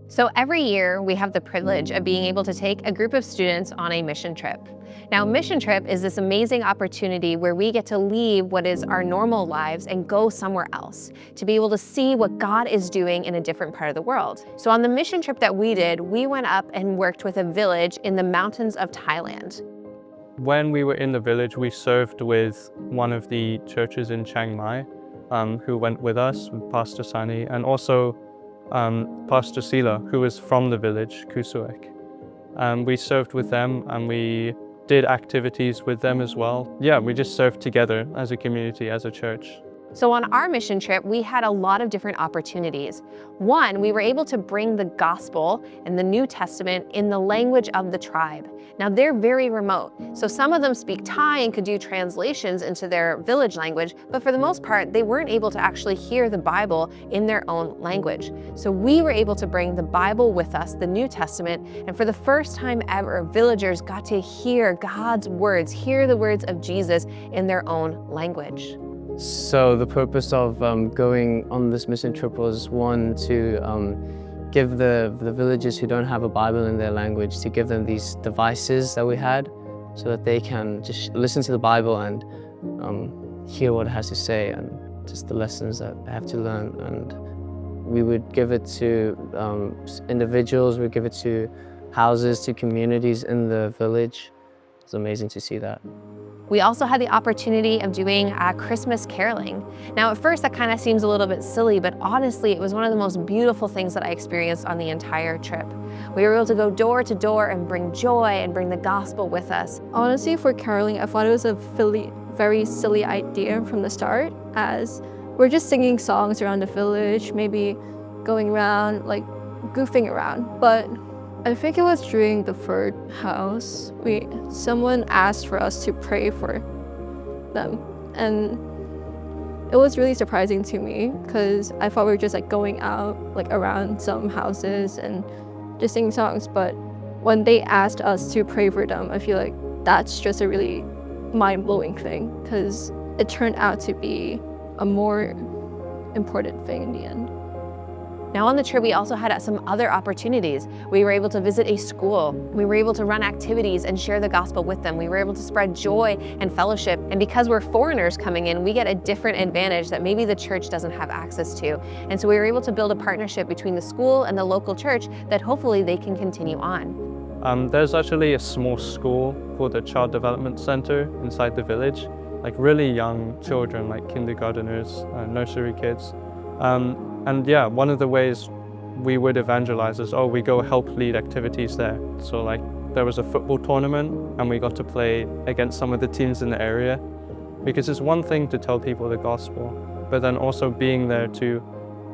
So every year, we have the privilege of being able to take a group of students on a mission trip. Now, mission trip is this amazing opportunity where we get to leave what is our normal lives and go somewhere else, to be able to see what God is doing in a different part of the world. So on the mission trip that we did, we went up and worked with a village in the mountains of Thailand. When we were in the village, we served with one of the churches in Chiang Mai, who went with us, with Pastor Sani, and also Pastor Sila, who was from the village, Kusuek. We served with them and we did activities with them as well. Yeah, we just served together as a community, as a church. So on our mission trip, we had a lot of different opportunities. One, we were able to bring the gospel and the New Testament in the language of the tribe. Now they're very remote, so some of them speak Thai and could do translations into their village language, but for the most part, they weren't able to actually hear the Bible in their own language. So we were able to bring the Bible with us, the New Testament, and for the first time ever, villagers got to hear God's words, hear the words of Jesus in their own language. So the purpose of going on this mission trip was, one, to give the villagers who don't have a Bible in their language, to give them these devices that we had so that they can just listen to the Bible and hear what it has to say and just the lessons that they have to learn. And we would give it to individuals, we'd give it to houses, to communities in the village. It's amazing to see that. We also had the opportunity of doing Christmas caroling. Now at first that kind of seems a little bit silly, but honestly it was one of the most beautiful things that I experienced on the entire trip. We were able to go door to door and bring joy and bring the gospel with us. Honestly, for caroling, I thought it was a very silly idea from the start, as we're just singing songs around the village, maybe going around, like goofing around. But I think it was during the third house, someone asked for us to pray for them. And it was really surprising to me because I thought we were just like going out like around some houses and just singing songs. But when they asked us to pray for them, I feel like that's just a really mind-blowing thing because it turned out to be a more important thing in the end. Now on the trip, we also had some other opportunities. We were able to visit a school. We were able to run activities and share the gospel with them. We were able to spread joy and fellowship. And because we're foreigners coming in, we get a different advantage that maybe the church doesn't have access to. And so we were able to build a partnership between the school and the local church that hopefully they can continue on. There's actually a small school called the Child Development Center inside the village, like really young children, like kindergarteners, nursery kids. And yeah, one of the ways we would evangelize is, we go help lead activities there. So like there was a football tournament and we got to play against some of the teams in the area, because it's one thing to tell people the gospel, but then also being there to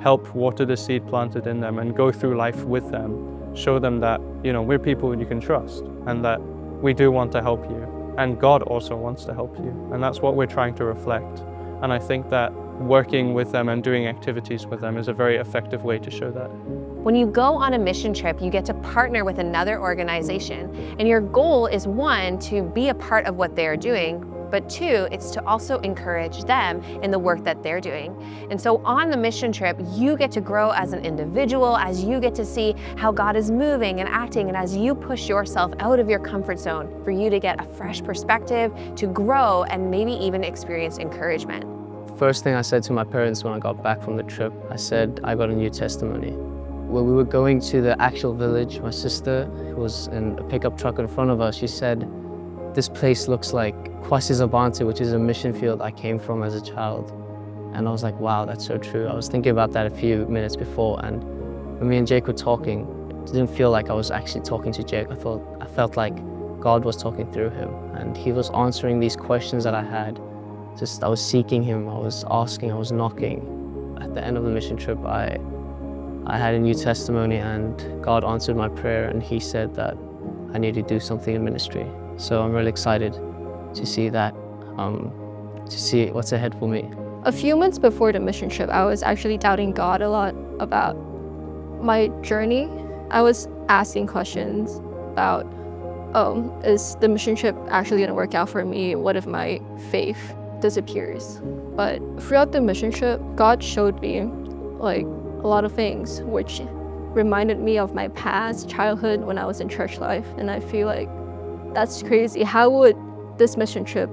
help water the seed planted in them and go through life with them, show them that, we're people you can trust and that we do want to help you. And God also wants to help you. And that's what we're trying to reflect. And I think that working with them and doing activities with them is a very effective way to show that. When you go on a mission trip, you get to partner with another organization, and your goal is, one, to be a part of what they're doing, but two, it's to also encourage them in the work that they're doing. And so on the mission trip, you get to grow as an individual, as you get to see how God is moving and acting, and as you push yourself out of your comfort zone for you to get a fresh perspective, to grow, and maybe even experience encouragement. First thing I said to my parents when I got back from the trip, I said I got a new testimony. When we were going to the actual village, my sister, who was in a pickup truck in front of us, she said, "This place looks like Kwasi Zabantu, which is a mission field I came from as a child." And I was like, wow, that's so true. I was thinking about that a few minutes before, and when me and Jake were talking, it didn't feel like I was actually talking to Jake. I felt like God was talking through him, and he was answering these questions that I had. I was seeking him, I was asking, I was knocking. At the end of the mission trip, I had a new testimony, and God answered my prayer, and he said that I need to do something in ministry. So I'm really excited to see that, to see what's ahead for me. A few months before the mission trip, I was actually doubting God a lot about my journey. I was asking questions about, is the mission trip actually going to work out for me? What if my faith disappears? But throughout the mission trip, God showed me like a lot of things, which reminded me of my past childhood when I was in church life. And I feel like that's crazy. How would this mission trip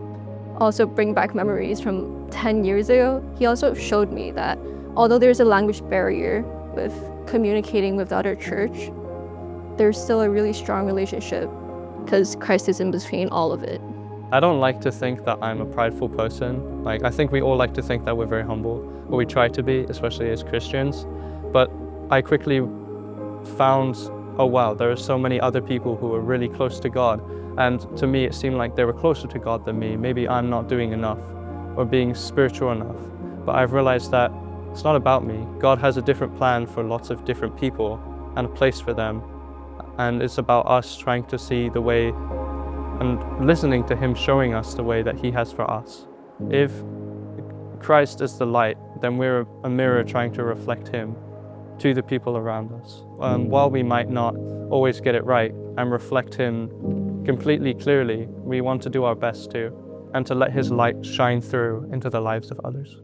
also bring back memories from 10 years ago? He also showed me that although there's a language barrier with communicating with the other church, there's still a really strong relationship because Christ is in between all of it. I don't like to think that I'm a prideful person. Like, I think we all like to think that we're very humble, or we try to be, especially as Christians. But I quickly found, oh wow, there are so many other people who are really close to God. And to me, it seemed like they were closer to God than me. Maybe I'm not doing enough or being spiritual enough. But I've realized that it's not about me. God has a different plan for lots of different people and a place for them. And it's about us trying to see the way and listening to Him showing us the way that He has for us. If Christ is the light, then we're a mirror trying to reflect Him to the people around us. While we might not always get it right and reflect Him completely clearly, we want to do our best to, and to let His light shine through into the lives of others.